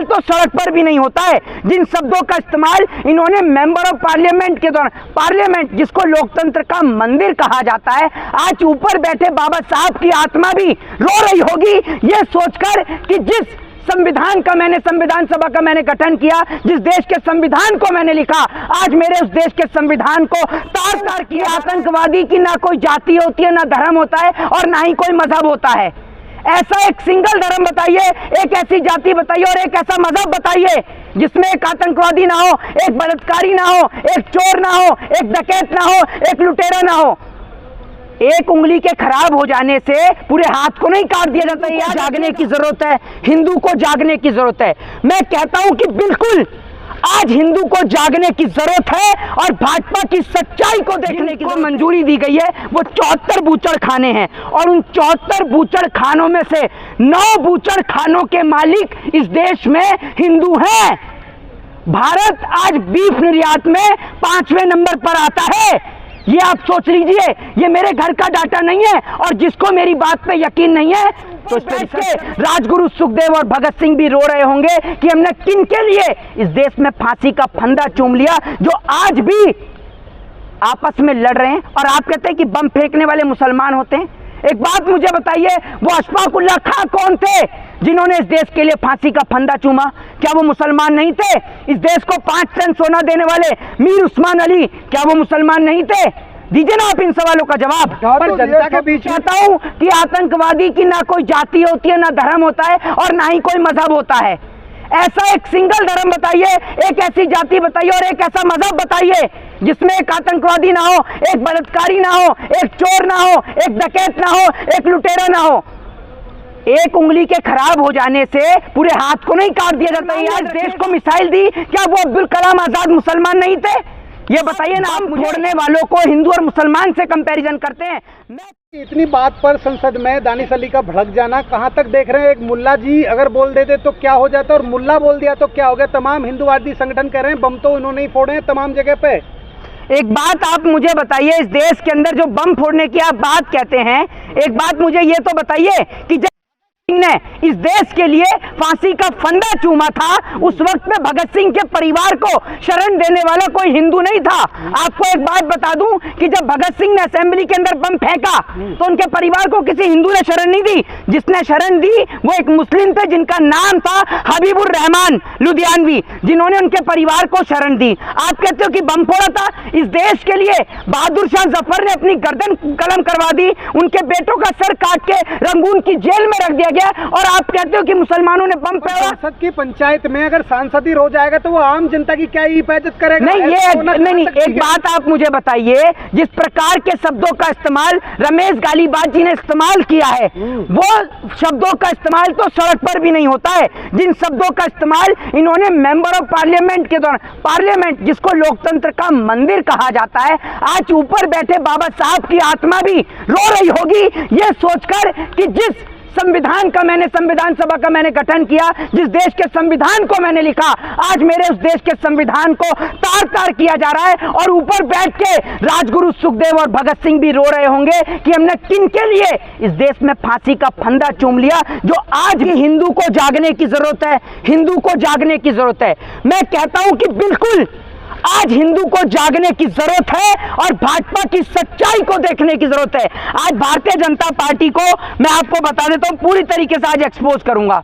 इस्तेमाल तो सड़क पर भी नहीं होता है। जिन शब्दों का इस्तेमाल इन्होंने मेंबर ऑफ पार्लियामेंट के दौरान, पार्लियामेंट जिसको लोकतंत्र का मंदिर कहा जाता है, आज ऊपर बैठे बाबा साहब की आत्मा भी रो रही होगी ये सोचकर कि जिस संविधान का मैंने, संविधान सभा का मैंने गठन किया, जिस देश के संविधान को मैंने लिखा, आज मेरे उस देश के संविधान को तार तार किया। आतंकवादी की ना कोई जाति होती है, ना धर्म होता है और ना ही कोई मजहब होता है। ऐसा एक सिंगल धर्म बताइए, एक ऐसी जाति बताइए और एक ऐसा मजहब बताइए जिसमें एक आतंकवादी ना हो, एक बलात्कारी ना हो, एक चोर ना हो, एक डकैत ना हो, एक लुटेरा ना हो। एक उंगली के खराब हो जाने से पूरे हाथ को नहीं काट दिया जाता। यह जागने की जरूरत है, हिंदू को जागने की जरूरत है। मैं कहता हूं कि बिल्कुल आज हिंदू को जागने की जरूरत है और भाजपा की सच्चाई को देखने की मंजूरी दी गई है। वो 74 बूचड़ खाने हैं और उन 74 बूचड़ खानों में से 9 बूचड़ खानों के मालिक इस देश में हिंदू हैं। भारत आज बीफ निर्यात में 5वें नंबर पर आता है। ये आप सोच लीजिए, ये मेरे घर का डाटा नहीं है और जिसको मेरी बात पे यकीन नहीं है तो इसके राजगुरु सुखदेव और भगत सिंह भी रो रहे होंगे कि हमने किन के लिए इस देश में फांसी का फंदा चूम लिया, जो आज भी आपस में लड़ रहे हैं। और आप कहते हैं कि बम फेंकने वाले मुसलमान होते हैं। एक बात मुझे बताइए, वो अशफाक उल्लाह खां कौन थे जिन्होंने इस देश के लिए फांसी का फंदा चूमा? क्या वो मुसलमान नहीं थे? इस देश को 5 टन सोना देने वाले मीर उस्मान अली, क्या वो मुसलमान नहीं थे? दीजिए ना आप इन सवालों का जवाब। पर जनता के बीच कहता हूं कि आतंकवादी की ना कोई जाति होती है, ना धर्म होता है और ना ही कोई मजहब होता है। ऐसा एक सिंगल धर्म बताइए, एक ऐसी जाति बताइए और एक ऐसा मजहब बताइए जिसमें एक आतंकवादी ना हो, एक बलात्कारी ना हो, एक चोर ना हो, एक डकैत ना हो, एक लुटेरा ना हो। एक उंगली के खराब हो जाने से पूरे हाथ को नहीं काट दिया जाता। आज देश को मिसाइल दी, क्या वो अब्दुल कलाम आजाद मुसलमान नहीं थे? ये बताइए ना। आप छोड़ने वालों को हिंदू और मुसलमान से कंपैरिजन करते हैं। इतनी बात पर संसद में दानिश अली का भड़क जाना कहां तक देख रहे हैं? एक मुल्ला जी अगर बोल देते तो क्या हो जाता, और मुल्ला बोल दिया तो क्या हो गया? तमाम हिंदूवादी संगठन कह रहे हैं बम तो उन्होंने ही फोड़े हैं तमाम जगह पे। एक बात आप मुझे बताइए, इस देश के अंदर जो बम फोड़ने की आप बात कहते हैं, एक बात मुझे ये तो बताइए कि ने इस देश के लिए फांसी का फंदा चूमा था, उस वक्त में भगत सिंह के परिवार को शरण देने वाला कोई हिंदू नहीं था। आपको एक बात बता दूं कि जब भगत सिंह ने असेंबली के अंदर बम फेंका तो उनके परिवार को किसी हिंदू ने शरण नहीं दी। जिसने शरण दी वो एक मुस्लिम थे जिनका नाम था हबीबुर रहमान लुधियानवी, जिन्होंने उनके परिवार को शरण दी। आप कहते हो कि बम फोड़ा था? इस देश के लिए बहादुर शाह जफर ने अपनी गर्दन कलम करवा दी, उनके बेटों का सर काट के रंगून की जेल में रख दिया गया, और आप कहते हो कि मुसलमानों ने बम फोड़ा? सांसद की पंचायत में अगर सांसद ही रो जाएगा तो वो आम जनता की क्या हिफाजत करेगा? नहीं, एक बात आप मुझे बताइए, जिस प्रकार के शब्दों का इस्तेमाल रमेश गालीबाज जी ने इस्तेमाल किया है, वो शब्दों का इस्तेमाल तो सड़क पर भी नहीं होता है। जिन शब्दों का इस्तेमाल इन्होंने मेंबर ऑफ पार्लियामेंट के दौरान, पार्लियामेंट जिसको लोकतंत्र का मंदिर कहा जाता है, आज ऊपर बैठे बाबा साहब की आत्मा भी रो रही होगी ये सोचकर कि जिस संविधान का मैंने, संविधान सभा का मैंने गठन किया, जिस देश के संविधान को मैंने लिखा, आज मेरे उस देश के संविधान को तार तार किया जा रहा है। और ऊपर बैठ के राजगुरु सुखदेव और भगत सिंह भी रो रहे होंगे कि हमने किन के लिए इस देश में फांसी का फंदा चूम लिया, जो आज भी हिंदू को जागने की जरूरत है, हिंदू को जागने की जरूरत है। मैं कहता हूं कि बिल्कुल आज हिंदू को जागने की जरूरत है और भाजपा की सच्चाई को देखने की जरूरत है। आज भारतीय जनता पार्टी को मैं आपको बता देता हूं, पूरी तरीके से आज एक्सपोज करूंगा।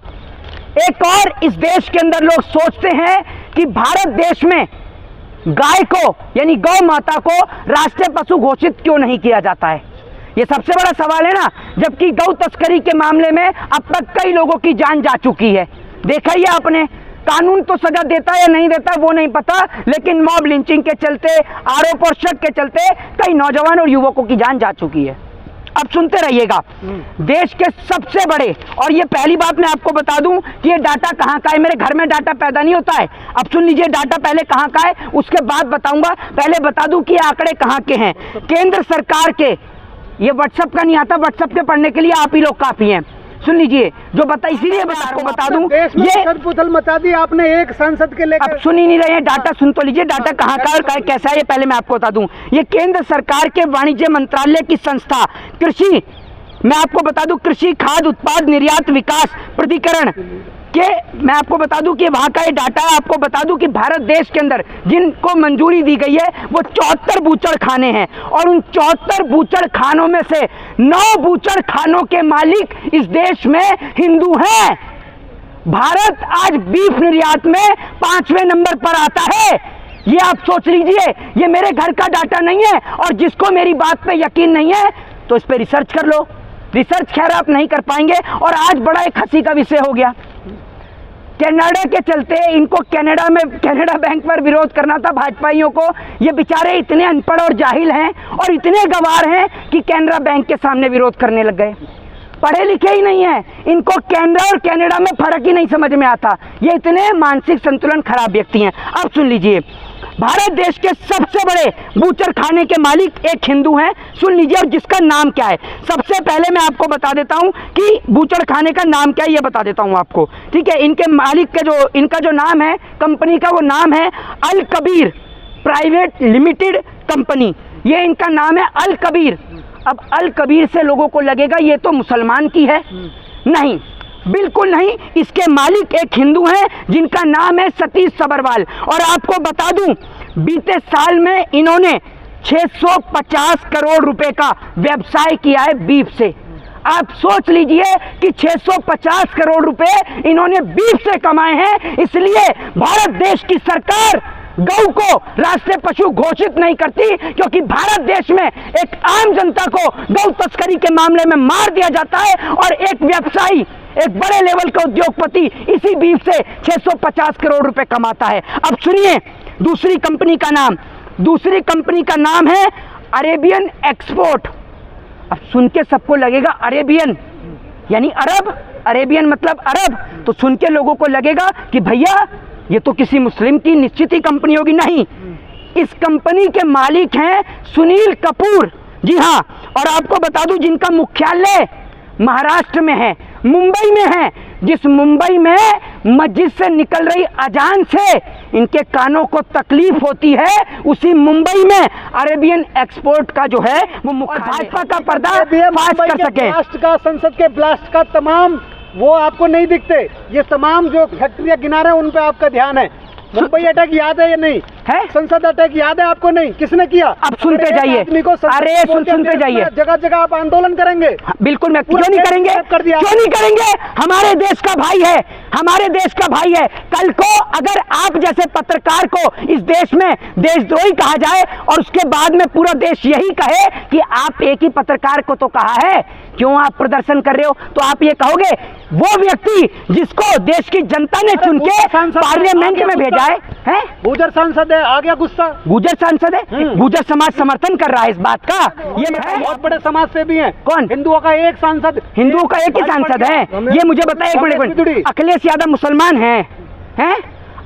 एक और इस देश के अंदर लोग सोचते हैं कि भारत देश में गाय को यानी गौ माता को राष्ट्रीय पशु घोषित क्यों नहीं किया जाता है। ये सबसे बड़ा सवाल है ना, जबकि गौ तस्करी के मामले में अब तक कई लोगों की जान जा चुकी है। देखा ही आपने, कानून तो सजा देता है या नहीं देता वो नहीं पता, लेकिन मॉब लिंचिंग के चलते, आरोप और शक के चलते कई नौजवान और युवकों की जान जा चुकी है। अब सुनते रहिएगा, देश के सबसे बड़े, और ये पहली बात मैं आपको बता दूं कि ये डाटा कहां का है। मेरे घर में डाटा पैदा नहीं होता है। अब सुन लीजिए डाटा पहले कहां का है, उसके बाद बताऊंगा। पहले बता दूं कि ये आंकड़े कहां के हैं। केंद्र सरकार के, ये व्हाट्सएप का नहीं आता, व्हाट्सएप के पढ़ने के लिए आप ही लोग काफी हैं। सुन लीजिए जो बता, इसीलिए आपको बता दूं, ये उथल मचा दी आपने एक सांसद के लेकर। अब सुन ही नहीं रहे हैं, डाटा सुन तो लीजिए, डाटा कहाँ का और कैसा है ये पहले मैं आपको बता दूं। ये केंद्र सरकार के वाणिज्य मंत्रालय की संस्था कृषि, मैं आपको बता दूं, कृषि खाद्य उत्पाद निर्यात विकास प्राधिकरण मैं आपको बता दूं कि वहां का ये डाटा है, आपको बता दूं कि भारत देश के अंदर जिनको मंजूरी दी गई है वो 74 बूचड़ खाने हैं, और उन 74 बूचड़ खानों में से 9 बूचड़ खानों के मालिक इस देश में हिंदू हैं। भारत आज बीफ निर्यात में 5वें नंबर पर आता है। ये आप सोच लीजिए, ये मेरे घर का डाटा नहीं है, और जिसको मेरी बात पे यकीन नहीं है तो इस पे रिसर्च कर लो। रिसर्च खैर आप नहीं कर पाएंगे। और आज बड़ा एक हंसी का विषय हो गया, कनाडा के चलते इनको कनाडा बैंक पर विरोध करना था भाजपाइयों को। ये बेचारे इतने अनपढ़ और जाहिल हैं और इतने गंवार हैं कि कनाडा बैंक के सामने विरोध करने लग गए। पढ़े लिखे ही नहीं है, इनको कनाडा और कनाडा में फर्क ही नहीं समझ में आता। ये इतने मानसिक संतुलन खराब व्यक्ति हैं। अब सुन लीजिए, भारत देश के सबसे बड़े बूचर खाने के मालिक एक हिंदू हैं, सुन लीजिए, और जिसका नाम क्या है। सबसे पहले मैं आपको बता देता हूं कि बूचर खाने का नाम क्या है, ये बता देता हूं आपको, ठीक है। इनके मालिक के इनका जो नाम है कंपनी का, वो नाम है अल कबीर प्राइवेट लिमिटेड कंपनी। ये इनका नाम है अल कबीर। अब अल कबीर से लोगों को लगेगा ये तो मुसलमान की है, नहीं, बिल्कुल नहीं। इसके मालिक एक हिंदू हैं जिनका नाम है सतीश सबरवाल। और आपको बता दूं, बीते साल में इन्होंने 650 करोड़ रुपए का व्यवसाय किया है बीफ से। आप सोच लीजिए कि 650 करोड़ रुपए इन्होंने बीफ से कमाए हैं। इसलिए भारत देश की सरकार गौ को राष्ट्रीय पशु घोषित नहीं करती, क्योंकि भारत देश में एक आम जनता को गौ तस्करी के मामले में मार दिया जाता है, और एक व्यवसायी, एक बड़े लेवल का उद्योगपति इसी बीफ से 650 करोड़ रुपए कमाता है। अब सुनिए दूसरी कंपनी का नाम है अरेबियन एक्सपोर्ट। अब सुन के सबको लगेगा अरेबियन यानी अरब, अरेबियन मतलब अरब, तो सुन के लोगों को लगेगा कि भैया ये तो किसी मुस्लिम की निश्चित ही कंपनी होगी। नहीं, इस कंपनी के मालिक हैं सुनील कपूर, जी हाँ। और आपको बता दूं जिनका मुख्यालय महाराष्ट्र में है, मुंबई में है। जिस मुंबई में मस्जिद से निकल रही अजान से इनके कानों को तकलीफ होती है, उसी मुंबई में अरेबियन एक्सपोर्ट का जो है वो भाजपा का पर्दा फाश कर सके। ब्लास्ट का, संसद के ब्लास्ट का तमाम वो आपको नहीं दिखते। ये तमाम जो फैक्ट्रियां किनारे हैं उन पे आपका ध्यान है। मुंबई अटैक याद है या नहीं है? संसद अटैक याद है आपको? नहीं, किसने किया? अब सुनते जाइए, अरे सुनते जाइए, जगह जगह आप आंदोलन करेंगे। बिल्कुल, मैं क्यों नहीं करेंगे, क्यों नहीं करेंगे? हमारे देश का भाई है, हमारे देश का भाई है। कल को अगर आप जैसे पत्रकार को इस देश में देशद्रोही कहा जाए और उसके बाद में पूरा देश यही कहे कि आप एक ही पत्रकार को तो कहा है, क्यों आप प्रदर्शन कर रहे हो, तो आप ये कहोगे वो व्यक्ति जिसको देश की जनता ने चुन के पार्लियामेंट में भेजा है, गुजर सांसद है, आ गया गुस्सा। गुजर सांसद है, गुजर समाज समर्थन कर रहा है इस बात का। ये बहुत बड़े समाज से भी हैं। कौन? हिंदुओं का एक सांसद, हिंदुओं का एक ही सांसद है। ये मुझे बताइए, एक मिनट, अखिलेश यादव मुसलमान हैं?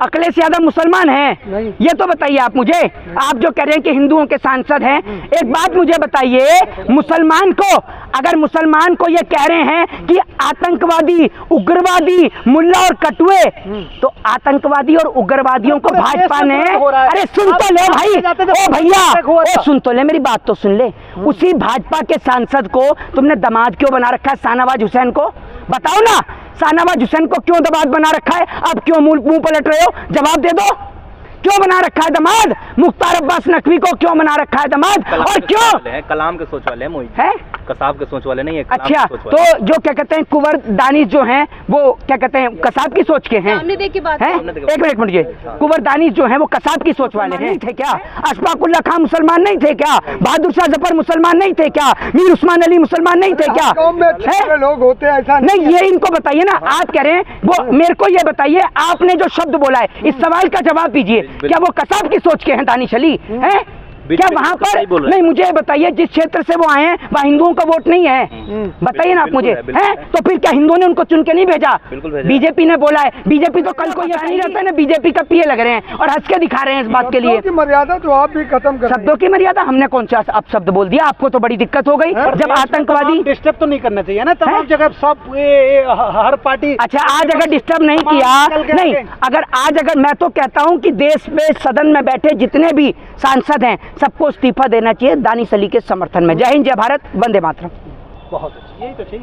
अखिलेश यादव मुसलमान हैं? ये तो बताइए आप मुझे। आप जो कह रहे हैं कि हिंदुओं के सांसद हैं, एक बात मुझे बताइए, मुसलमान को, अगर मुसलमान को ये कह रहे हैं कि आतंकवादी, उग्रवादी, मुल्ला और कटुए, तो आतंकवादी और उग्रवादियों को भाजपा ने, अरे सुन तो ले भाई, ओ भैया, ओ सुन तो ले, मेरी बात तो सुन ले। उसी भाजपा के सांसद को तुमने दामाद क्यों बना रखा है, शाहनवाज हुसैन को? बताओ ना, शाहनवाज हुसैन को क्यों दामाद बना रखा है? आप क्यों मुंह पलट रहे हो? जवाब दे दो, क्यों बना रखा है दामाद? मुख्तार अब्बास नकवी को क्यों बना रखा है दामाद? और क्यों? कलाम के सोच वाले हैं, कसाब के सोच वाले नहीं है। अच्छा, तो जो क्या कहते हैं कुंवर दानिश जो हैं वो क्या कहते हैं कसाब की सोच के हैं? एक मिनट, ये कुंवर दानिश जो हैं वो कसाब की सोच वाले हैं थे क्या? अशफाकुल्ला खान मुसलमान नहीं थे क्या? बहादुर शाह जफर मुसलमान नहीं थे क्या? मीर उस्मान अली मुसलमान नहीं थे क्या? लोग होते हैं ऐसा नहीं, ये इनको बताइए ना। आप कह रहे हैं वो, मेरे को ये बताइए, आपने जो शब्द बोला है इस सवाल का जवाब दीजिए, क्या वो कसाब की सोच के हैं दानिश अली? हैं क्या वहाँ पर? नहीं, मुझे बताइए, जिस क्षेत्र से वो आए हैं वहाँ हिंदुओं का वोट नहीं है, बताइए ना आप मुझे। हैं तो फिर क्या हिंदुओं ने उनको चुन के नहीं भेजा? बीजेपी ने बोला है। बीजेपी तो कल को ये नहीं रहता है ना, बीजेपी का पीए लग रहे हैं और हंस के दिखा रहे हैं इस बात के लिए। मर्यादा तो आप भी खत्म कर, शब्दों की मर्यादा हमने कौन सा अब शब्द बोल दिया? आपको तो बड़ी दिक्कत हो गई जब आतंकवादी। डिस्टर्ब तो नहीं करना चाहिए ना तमाम जगह, सब हर पार्टी। अच्छा, आज अगर डिस्टर्ब नहीं किया, नहीं, अगर मैं तो कहता हूँ कि देश में सदन में बैठे जितने भी सांसद हैं सबको इस्तीफा देना चाहिए दानिश अली के समर्थन में। जय हिंद, जय भारत, वंदे मातरम। बहुत अच्छी, यही तो चाहिए।